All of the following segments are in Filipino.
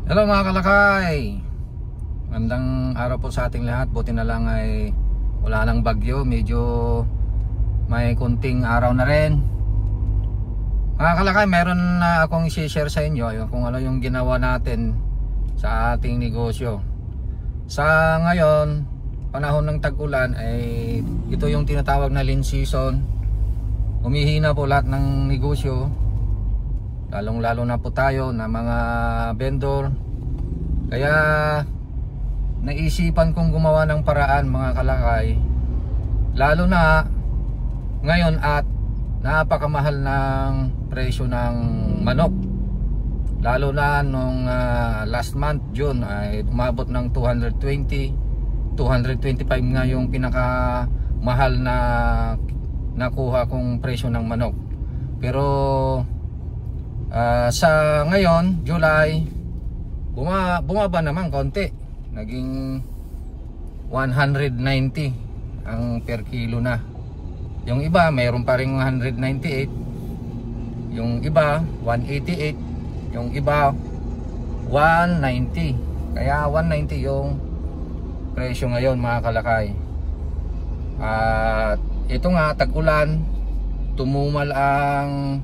Hello mga kalakay, magandang araw po sa ating lahat. Buti na lang ay wala nang bagyo, medyo may kunting araw na rin. Mga kalakay, meron na akong i-share sa inyo kung ano yung ginawa natin sa ating negosyo. Sa ngayon, panahon ng tag-ulan, ay ito yung tinatawag na lean season. Humihina po lahat ng negosyo, lalong lalo na po tayo na mga vendor. Kaya naisipan kong gumawa ng paraan mga kalakay, lalo na ngayon at napakamahal ng presyo ng manok. Lalo na nung last month June ay umabot ng 220, 225 nga yung pinakamahal na nakuha kong presyo ng manok. Pero sa ngayon, July, bumaba naman konti. Naging 190 ang per kilo na. Yung iba, mayroon pa rin 198. Yung iba, 188. Yung iba, 190. Kaya 190 yung presyo ngayon mga kalakay. At ito nga, tag-ulan, tumumal ang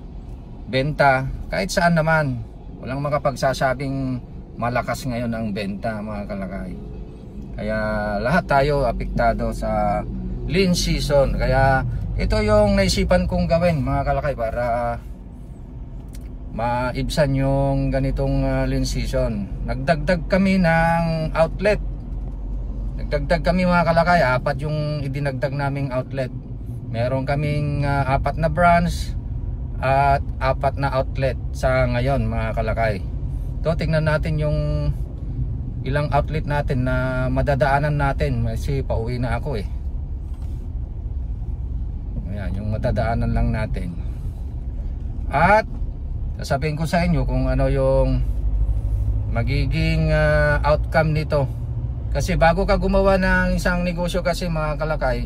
benta kahit saan naman. Walang makapagsasabing malakas ngayon ang benta mga kalakay. Kaya lahat tayo apektado sa lean season. Kaya ito yung naisipan kong gawin mga kalakay para maibsan yung ganitong lean season. Nagdagdag kami ng outlet. Nagdagdag kami mga kalakay, 4 yung idinagdag naming outlet. Meron kaming 4 na branch at 4 na outlet sa ngayon mga kalakay. So tingnan natin yung ilang outlet natin na madadaanan natin kasi pauwi na ako eh. Ayan, yung madadaanan lang natin. At sasabihin ko sa inyo kung ano yung magiging outcome nito. Kasi bago ka gumawa ng isang negosyo kasi mga kalakay,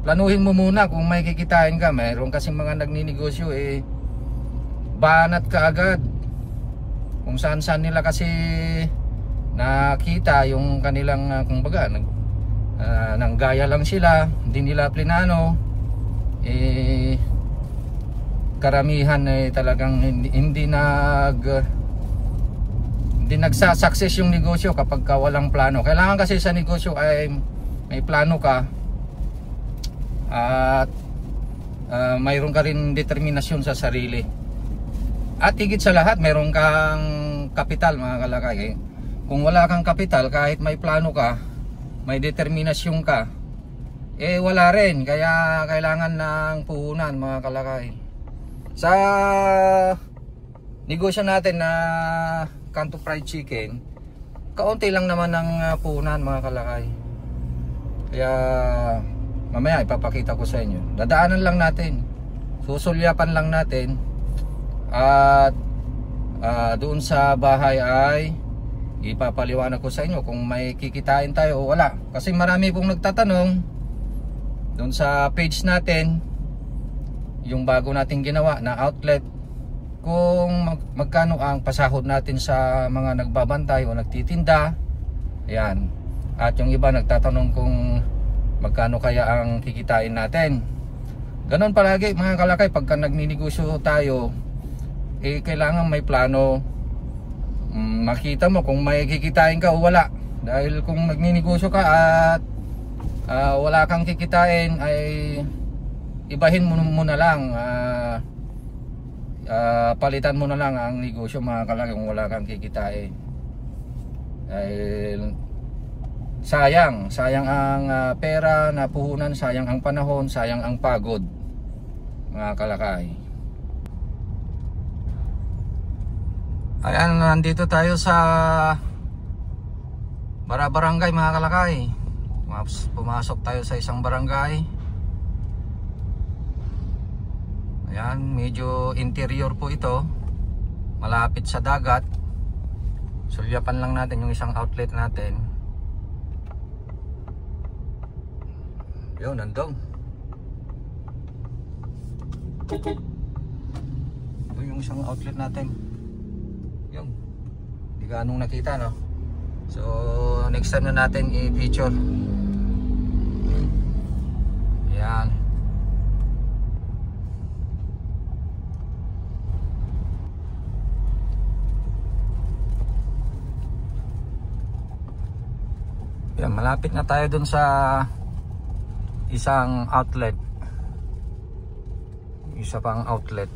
planuhin mo muna kung may kikitain ka. Mayroon kasi mga nagninegosyo eh, banat ka agad. Kung saan saan nila kasi nakita yung kanilang kumbaga nanggaya lang sila, hindi nila plinano. Eh karamihan eh talagang hindi nagsasucess yung negosyo kapag walang plano. Kailangan kasi sa negosyo ay may plano ka at mayroon ka rin determinasyon sa sarili. At higit sa lahat, mayroon kang kapital mga kalakay. Kung wala kang kapital, kahit may plano ka, may determinasyon ka, eh wala rin. Kaya kailangan ng puhunan mga kalakay. Sa negosyo natin na Kanto Fried Chicken, kaunti lang naman ang puhunan mga kalakay. Kaya mamaya ipapakita ko sa inyo. Dadaanan lang natin, susulyapan lang natin. At doon sa bahay ay ipapaliwanag ko sa inyo kung may kikitain tayo o wala. Kasi marami pong nagtatanong doon sa page natin, yung bago nating ginawa na outlet, kung magkano ang pasahod natin sa mga nagbabantay o nagtitinda. Ayan. At yung iba nagtatanong kung magkano kaya ang kikitain natin. Ganon palagi mga kalakay, pagka nagninegosyo tayo, eh kailangan may plano. Makita mo kung may kikitain ka o wala. Dahil kung nagninegosyo ka at wala kang kikitain, ay ibahin mo na lang, palitan mo na lang ang negosyo mga kalakay kung wala kang kikitain. Dahil sayang ang pera na puhunan, sayang ang panahon, sayang ang pagod mga kalakay. Ayan, nandito tayo sa barangay mga kalakay. Pumasok tayo sa isang barangay. Ayan, medyo interior po ito, malapit sa dagat. Sulyapan lang natin yung isang outlet natin. Yun, nandun. Ito yung isang outlet natin. Yung Hindi ganong nakita, no? So next time na natin i-feature. Yan. Yan, malapit na tayo dun sa isang outlet. Isa pang outlet.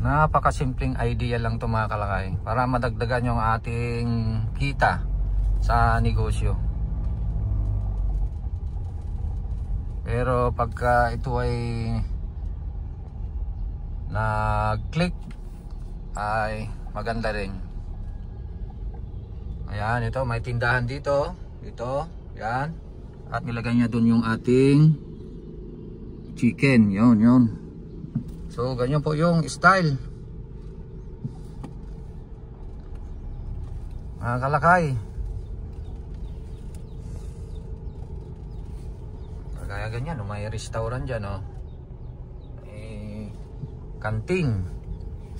Napakasimpleng idea lang ito mga kalakay, para madagdagan yung ating kita sa negosyo. Pero pagka ito ay nag-click ay maganda rin. Ayan, ito may tindahan dito. Ito, yan. At nilagay niya doon yung ating chicken. Yun. So ganyan po yung style. Mga kalakay. Kaya ganyan, may restaurant dyan, oh. May kanting.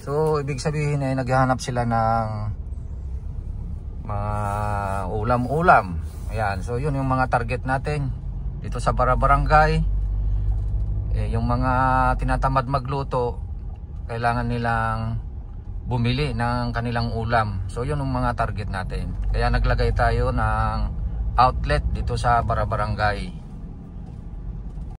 So ibig sabihin ay naghahanap sila ng mga ulam-ulam. Ayan, so yun yung mga target natin dito sa Barangay. Yung mga tinatamad magluto, kailangan nilang bumili ng kanilang ulam. So yun yung mga target natin. Kaya naglagay tayo ng outlet dito sa Barangay.